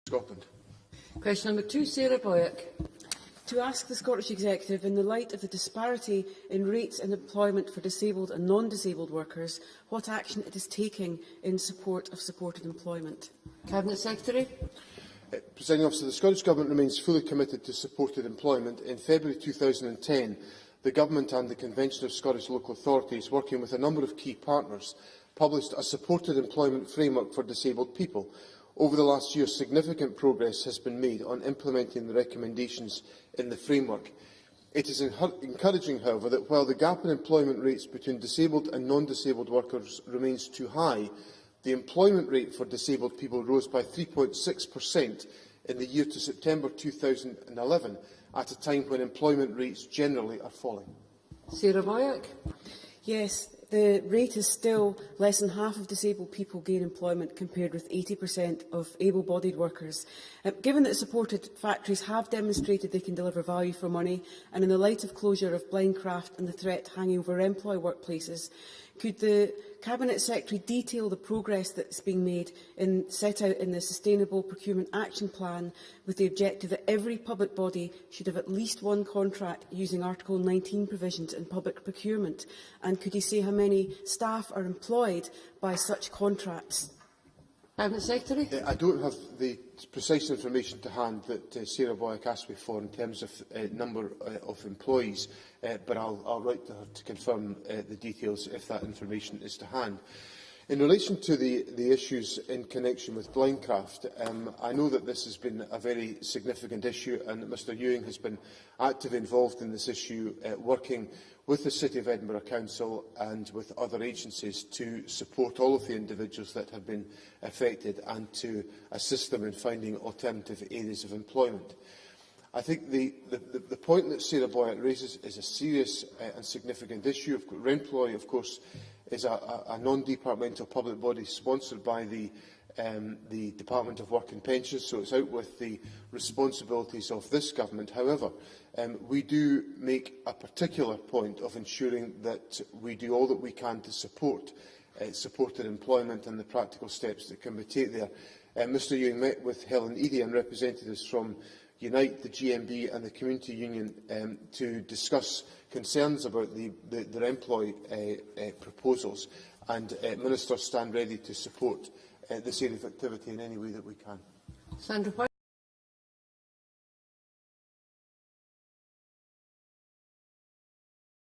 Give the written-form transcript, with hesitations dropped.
Scotland. Question number 2, Sarah Boyack. To ask the Scottish Executive, in the light of the disparity in rates and employment for disabled and non-disabled workers, what action it is taking in support of supported employment. Cabinet Secretary. Presiding Officer, the Scottish Government remains fully committed to supported employment. In February 2010, the Government and the Convention of Scottish Local Authorities, working with a number of key partners, published a supported employment framework for disabled people. Over the last year, significant progress has been made on implementing the recommendations in the framework. It is encouraging, however, that while the gap in employment rates between disabled and non-disabled workers remains too high, the employment rate for disabled people rose by 3.6% in the year to September 2011, at a time when employment rates generally are falling. Sarah Boyack. Yes, the rate is still less than half of disabled people gain employment, compared with 80% of able-bodied workers. Given that supported factories have demonstrated they can deliver value for money, and in the light of closure of Blindcraft and the threat hanging over employ workplaces, could the Cabinet Secretary detail the progress that is being made set out in the Sustainable Procurement Action Plan, with the objective that every public body should have at least one contract using Article 19 provisions in public procurement? And could he say how many staff are employed by such contracts? Cabinet Secretary. I don't have the precise information to hand that Sarah Boyack asked me for in terms of number of employees, but I'll write to her to confirm the details if that information is to hand. In relation to the issues in connection with Blindcraft, I know that this has been a very significant issue, and that Mr Ewing has been actively involved in this issue, working with the City of Edinburgh Council and with other agencies to support all of the individuals that have been affected and to assist them in finding alternative areas of employment. I think the point that Sarah Boyack raises is a serious and significant issue. Remploy, of course, is a non-departmental public body sponsored by the Department of Work and Pensions, so it's out with the responsibilities of this government. However, we do make a particular point of ensuring that we do all that we can to support supported employment and the practical steps that can be taken there. Mr Ewing met with Helen Eadie and representatives from Unite, the GMB and the Community Union to discuss concerns about the Remploy proposals, and ministers stand ready to support this area of activity in any way that we can. Sandra